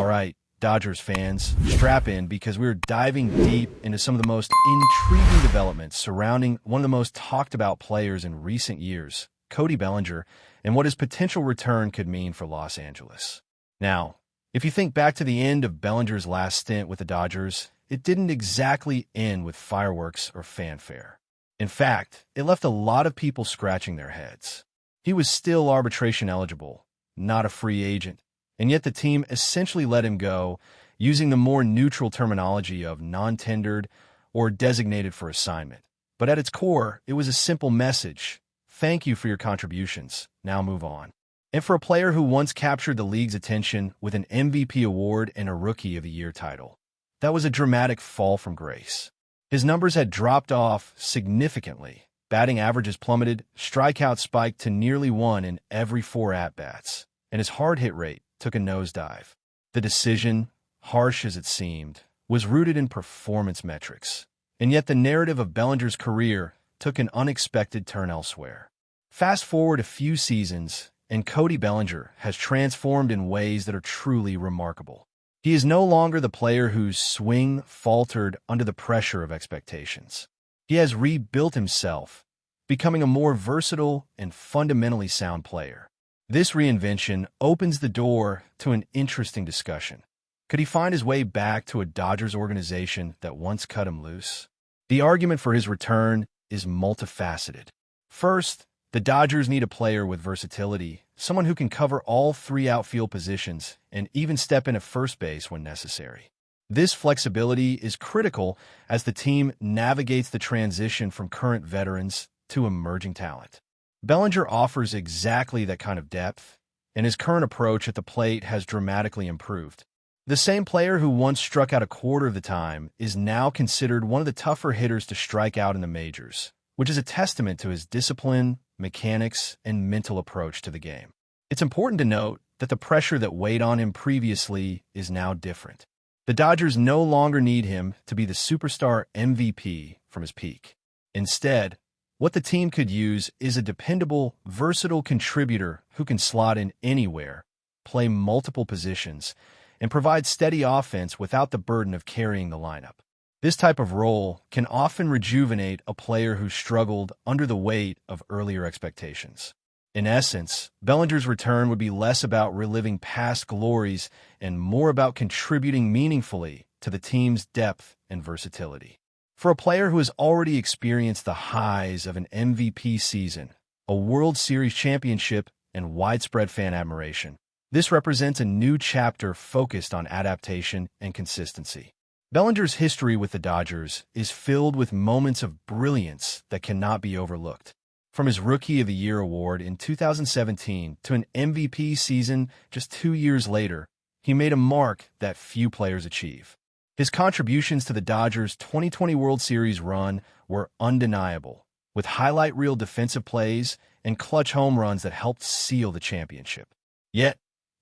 right, Dodgers fans, strap in because we're diving deep into some of the most intriguing developments surrounding one of the most talked about players in recent years, Cody Bellinger, and what his potential return could mean for Los Angeles. Now, if you think back to the end of Bellinger's last stint with the Dodgers, it didn't exactly end with fireworks or fanfare. In fact, it left a lot of people scratching their heads. He was still arbitration eligible, not a free agent, and yet the team essentially let him go, using the more neutral terminology of non-tendered or designated for assignment. But at its core, it was a simple message: thank you for your contributions, now move on. And for a player who once captured the league's attention with an MVP award and a Rookie of the Year title, that was a dramatic fall from grace. His numbers had dropped off significantly. Batting averages plummeted, strikeouts spiked to nearly 1 in every 4 at-bats, and his hard hit rate took a nosedive. The decision, harsh as it seemed, was rooted in performance metrics, and yet the narrative of Bellinger's career took an unexpected turn elsewhere. Fast forward a few seasons, and Cody Bellinger has transformed in ways that are truly remarkable. He is no longer the player whose swing faltered under the pressure of expectations. He has rebuilt himself, becoming a more versatile and fundamentally sound player. This reinvention opens the door to an interesting discussion. Could he find his way back to a Dodgers organization that once cut him loose? The argument for his return is multifaceted. First, the Dodgers need a player with versatility, someone who can cover all 3 outfield positions and even step in at first base when necessary. This flexibility is critical as the team navigates the transition from current veterans to emerging talent. Bellinger offers exactly that kind of depth, and his current approach at the plate has dramatically improved. The same player who once struck out a quarter of the time is now considered one of the tougher hitters to strike out in the majors, which is a testament to his discipline, mechanics, and mental approach to the game. It's important to note that the pressure that weighed on him previously is now different. The Dodgers no longer need him to be the superstar MVP from his peak. Instead, what the team could use is a dependable, versatile contributor who can slot in anywhere, play multiple positions, and provide steady offense without the burden of carrying the lineup. This type of role can often rejuvenate a player who struggled under the weight of earlier expectations. In essence, Bellinger's return would be less about reliving past glories and more about contributing meaningfully to the team's depth and versatility. For a player who has already experienced the highs of an MVP season, a World Series championship, and widespread fan admiration, this represents a new chapter focused on adaptation and consistency. Bellinger's history with the Dodgers is filled with moments of brilliance that cannot be overlooked. From his Rookie of the Year award in 2017 to an MVP season just 2 years later, he made a mark that few players achieve. His contributions to the Dodgers' 2020 World Series run were undeniable, with highlight reel defensive plays and clutch home runs that helped seal the championship. Yet,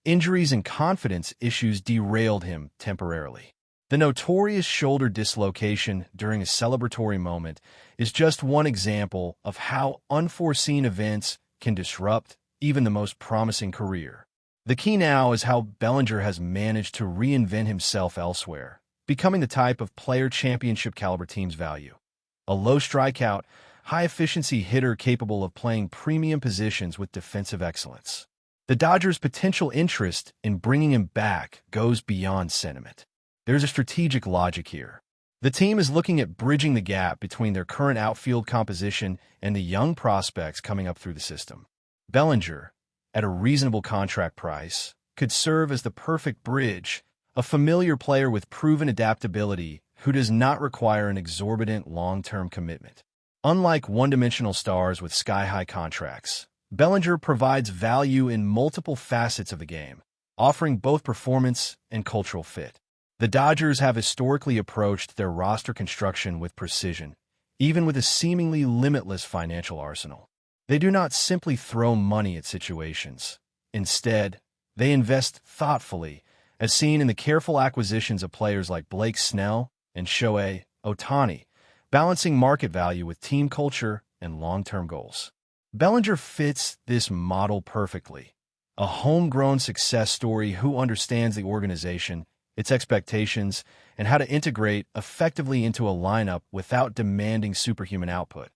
injuries and confidence issues derailed him temporarily. The notorious shoulder dislocation during a celebratory moment is just one example of how unforeseen events can disrupt even the most promising career. The key now is how Bellinger has managed to reinvent himself elsewhere, becoming the type of player championship caliber teams value. A low strikeout, high-efficiency hitter capable of playing premium positions with defensive excellence. The Dodgers' potential interest in bringing him back goes beyond sentiment. There's a strategic logic here. The team is looking at bridging the gap between their current outfield composition and the young prospects coming up through the system. Bellinger, at a reasonable contract price, could serve as the perfect bridge, a familiar player with proven adaptability who does not require an exorbitant long-term commitment. Unlike one-dimensional stars with sky-high contracts, Bellinger provides value in multiple facets of the game, offering both performance and cultural fit. The Dodgers have historically approached their roster construction with precision, even with a seemingly limitless financial arsenal. They do not simply throw money at situations. Instead, they invest thoughtfully, as seen in the careful acquisitions of players like Blake Snell and Shohei Ohtani, balancing market value with team culture and long-term goals. Bellinger fits this model perfectly. a homegrown success story who understands the organization, its expectations, and how to integrate effectively into a lineup without demanding superhuman output.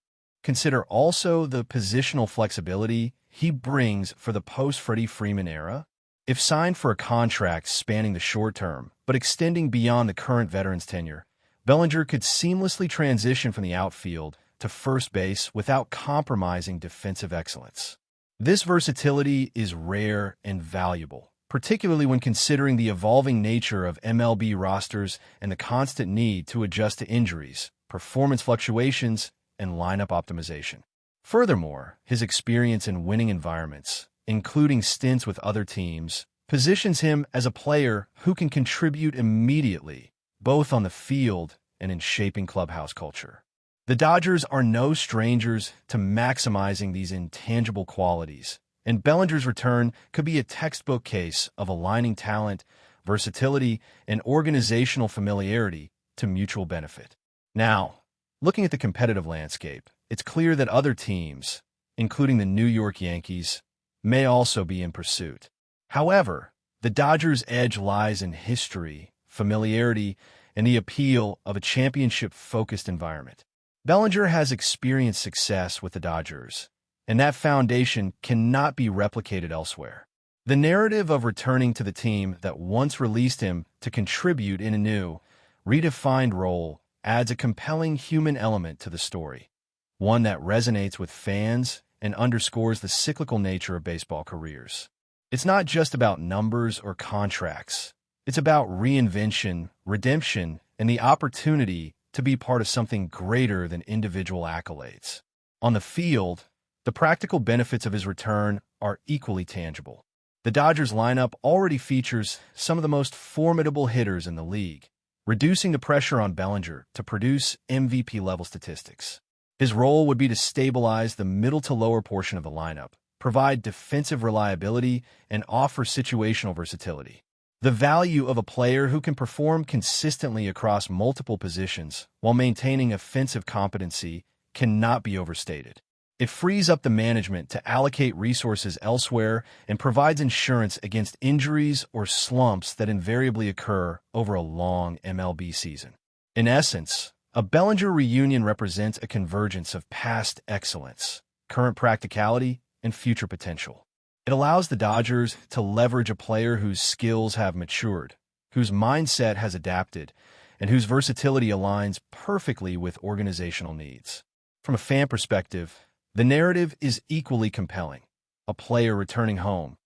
Consider also the positional flexibility he brings for the post-Freddie Freeman era. If signed for a contract spanning the short term, but extending beyond the current veteran's tenure, Bellinger could seamlessly transition from the outfield to first base without compromising defensive excellence. This versatility is rare and valuable, particularly when considering the evolving nature of MLB rosters and the constant need to adjust to injuries, performance fluctuations, and lineup optimization. Furthermore, his experience in winning environments, including stints with other teams, positions him as a player who can contribute immediately, both on the field and in shaping clubhouse culture. The Dodgers are no strangers to maximizing these intangible qualities, and Bellinger's return could be a textbook case of aligning talent, versatility, and organizational familiarity to mutual benefit. Now, looking at the competitive landscape, it's clear that other teams, including the New York Yankees, may also be in pursuit. However, the Dodgers' edge lies in history, familiarity, and the appeal of a championship-focused environment. Bellinger has experienced success with the Dodgers, and that foundation cannot be replicated elsewhere. The narrative of returning to the team that once released him to contribute in a new, redefined role adds a compelling human element to the story, one that resonates with fans and underscores the cyclical nature of baseball careers. It's not just about numbers or contracts. It's about reinvention, redemption, and the opportunity to be part of something greater than individual accolades. On the field, the practical benefits of his return are equally tangible. The Dodgers lineup already features some of the most formidable hitters in the league, reducing the pressure on Bellinger to produce MVP-level statistics. His role would be to stabilize the middle to lower portion of the lineup, provide defensive reliability, and offer situational versatility. The value of a player who can perform consistently across multiple positions while maintaining offensive competency cannot be overstated. It frees up the management to allocate resources elsewhere and provides insurance against injuries or slumps that invariably occur over a long MLB season. In essence, a Bellinger reunion represents a convergence of past excellence, current practicality, and future potential. It allows the Dodgers to leverage a player whose skills have matured, whose mindset has adapted, and whose versatility aligns perfectly with organizational needs. From a fan perspective, the narrative is equally compelling. A player returning home,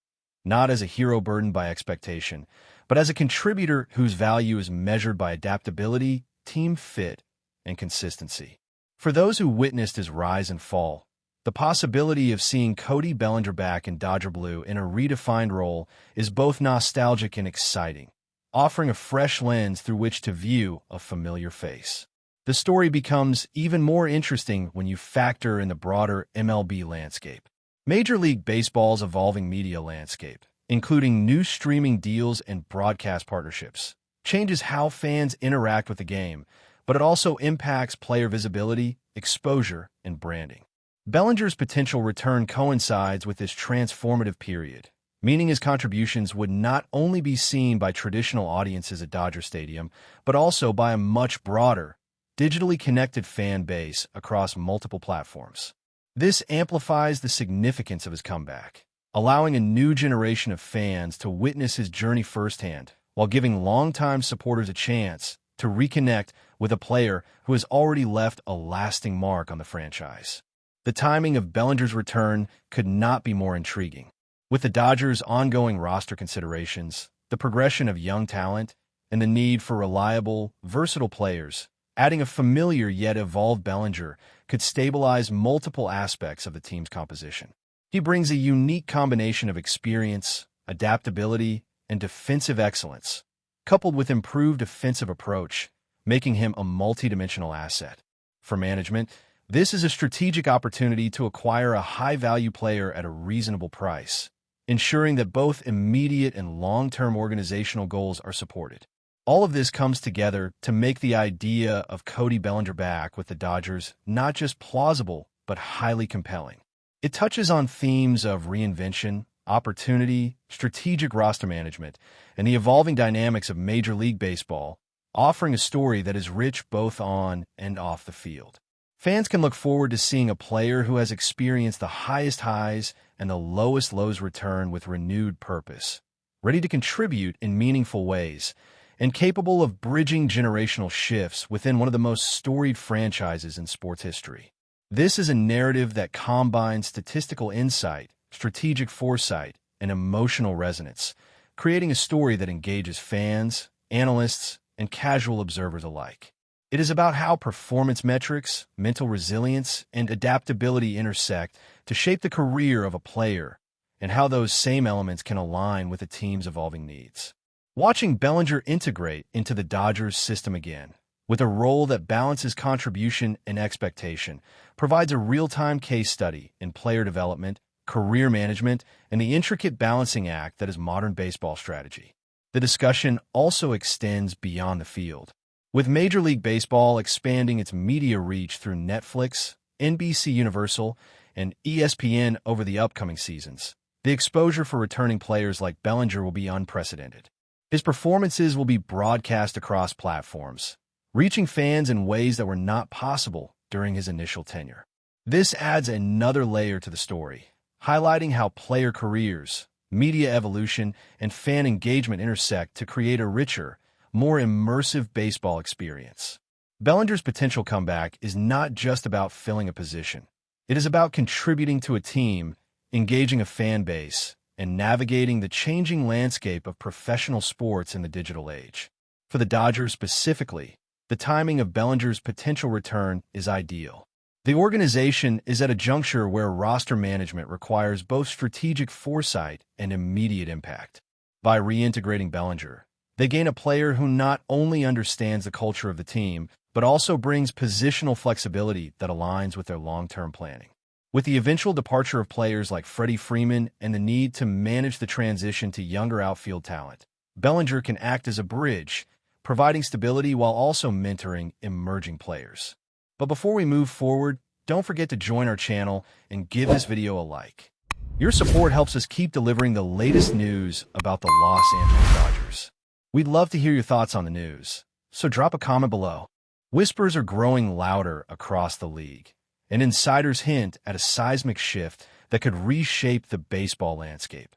not as a hero burdened by expectation, but as a contributor whose value is measured by adaptability, team fit, and consistency. For those who witnessed his rise and fall, the possibility of seeing Cody Bellinger back in Dodger blue in a redefined role is both nostalgic and exciting, offering a fresh lens through which to view a familiar face. The story becomes even more interesting when you factor in the broader MLB landscape. Major League Baseball's evolving media landscape, including new streaming deals and broadcast partnerships, changes how fans interact with the game, but it also impacts player visibility, exposure, and branding. Bellinger's potential return coincides with this transformative period, meaning his contributions would not only be seen by traditional audiences at Dodger Stadium, but also by a much broader, digitally connected fan base across multiple platforms. This amplifies the significance of his comeback, allowing a new generation of fans to witness his journey firsthand, while giving longtime supporters a chance to reconnect with a player who has already left a lasting mark on the franchise. The timing of Bellinger's return could not be more intriguing. With the Dodgers' ongoing roster considerations, the progression of young talent, and the need for reliable, versatile players, adding a familiar yet evolved Bellinger could stabilize multiple aspects of the team's composition. He brings a unique combination of experience, adaptability, and defensive excellence, coupled with improved offensive approach, making him a multidimensional asset. For management, this is a strategic opportunity to acquire a high-value player at a reasonable price, ensuring that both immediate and long-term organizational goals are supported. All of this comes together to make the idea of Cody Bellinger back with the Dodgers not just plausible, but highly compelling. It touches on themes of reinvention, opportunity, strategic roster management, and the evolving dynamics of Major League Baseball, offering a story that is rich both on and off the field. Fans can look forward to seeing a player who has experienced the highest highs and the lowest lows return with renewed purpose, ready to contribute in meaningful ways, and capable of bridging generational shifts within one of the most storied franchises in sports history. This is a narrative that combines statistical insight, strategic foresight, and emotional resonance, creating a story that engages fans, analysts, and casual observers alike. It is about how performance metrics, mental resilience, and adaptability intersect to shape the career of a player, and how those same elements can align with a team's evolving needs. Watching Bellinger integrate into the Dodgers system again, with a role that balances contribution and expectation, provides a real-time case study in player development, career management, and the intricate balancing act that is modern baseball strategy. The discussion also extends beyond the field, with Major League Baseball expanding its media reach through Netflix, NBC Universal, and ESPN over the upcoming seasons. The exposure for returning players like Bellinger will be unprecedented. His performances will be broadcast across platforms, reaching fans in ways that were not possible during his initial tenure. This adds another layer to the story, highlighting how player careers, media evolution, and fan engagement intersect to create a richer, more immersive baseball experience. Bellinger's potential comeback is not just about filling a position. It is about contributing to a team, engaging a fan base, and navigating the changing landscape of professional sports in the digital age. For the Dodgers specifically, the timing of Bellinger's potential return is ideal. The organization is at a juncture where roster management requires both strategic foresight and immediate impact. By reintegrating Bellinger, they gain a player who not only understands the culture of the team, but also brings positional flexibility that aligns with their long-term planning. With the eventual departure of players like Freddie Freeman and the need to manage the transition to younger outfield talent, Bellinger can act as a bridge, providing stability while also mentoring emerging players. But before we move forward, don't forget to join our channel and give this video a like. Your support helps us keep delivering the latest news about the Los Angeles Dodgers. We'd love to hear your thoughts on the news, so drop a comment below. Whispers are growing louder across the league, and insiders hint at a seismic shift that could reshape the baseball landscape.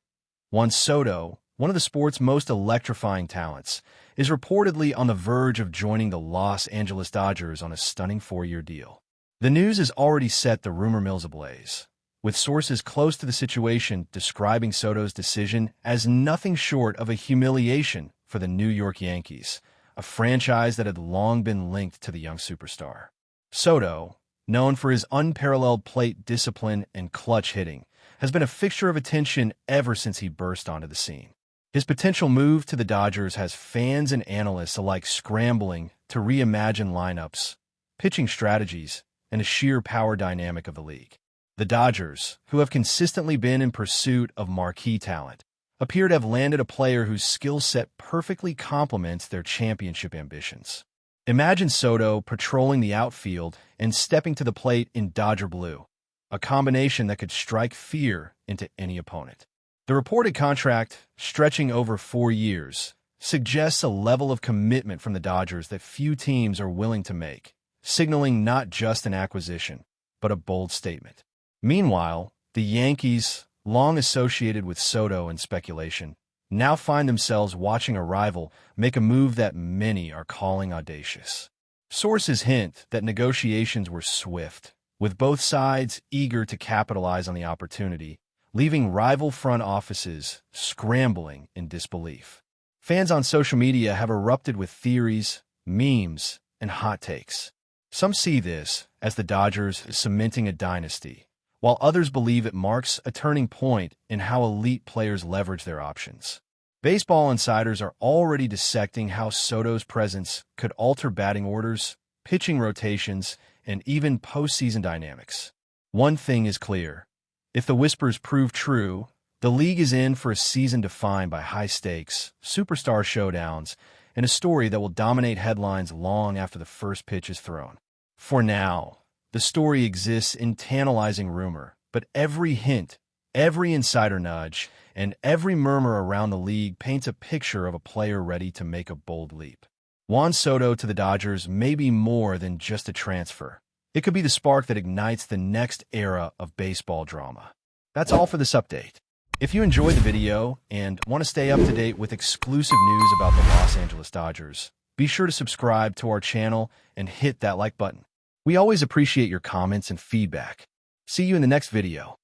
Juan Soto, one of the sport's most electrifying talents, is reportedly on the verge of joining the Los Angeles Dodgers on a stunning 4-year deal. The news has already set the rumor mills ablaze, with sources close to the situation describing Soto's decision as nothing short of a humiliation for the New York Yankees, a franchise that had long been linked to the young superstar. Soto, known for his unparalleled plate discipline and clutch hitting, has been a fixture of attention ever since he burst onto the scene. His potential move to the Dodgers has fans and analysts alike scrambling to reimagine lineups, pitching strategies, and a sheer power dynamic of the league. The Dodgers, who have consistently been in pursuit of marquee talent, appear to have landed a player whose skill set perfectly complements their championship ambitions. Imagine Soto patrolling the outfield and stepping to the plate in Dodger blue, a combination that could strike fear into any opponent. The reported contract, stretching over 4 years, suggests a level of commitment from the Dodgers that few teams are willing to make, signaling not just an acquisition, but a bold statement. Meanwhile, the Yankees, long associated with Soto and speculation, now find themselves watching a rival make a move that many are calling audacious. Sources hint that negotiations were swift, with both sides eager to capitalize on the opportunity, leaving rival front offices scrambling in disbelief. Fans on social media have erupted with theories, memes, and hot takes. Some see this as the Dodgers cementing a dynasty, while others believe it marks a turning point in how elite players leverage their options. Baseball insiders are already dissecting how Soto's presence could alter batting orders, pitching rotations, and even postseason dynamics. One thing is clear. If the whispers prove true, the league is in for a season defined by high stakes, superstar showdowns, and a story that will dominate headlines long after the first pitch is thrown. For now, the story exists in tantalizing rumor, but every hint Every insider nudge and every murmur around the league paints a picture of a player ready to make a bold leap. Juan Soto to the Dodgers may be more than just a transfer. It could be the spark that ignites the next era of baseball drama. That's all for this update. If you enjoyed the video and want to stay up to date with exclusive news about the Los Angeles Dodgers, be sure to subscribe to our channel and hit that like button. We always appreciate your comments and feedback. See you in the next video.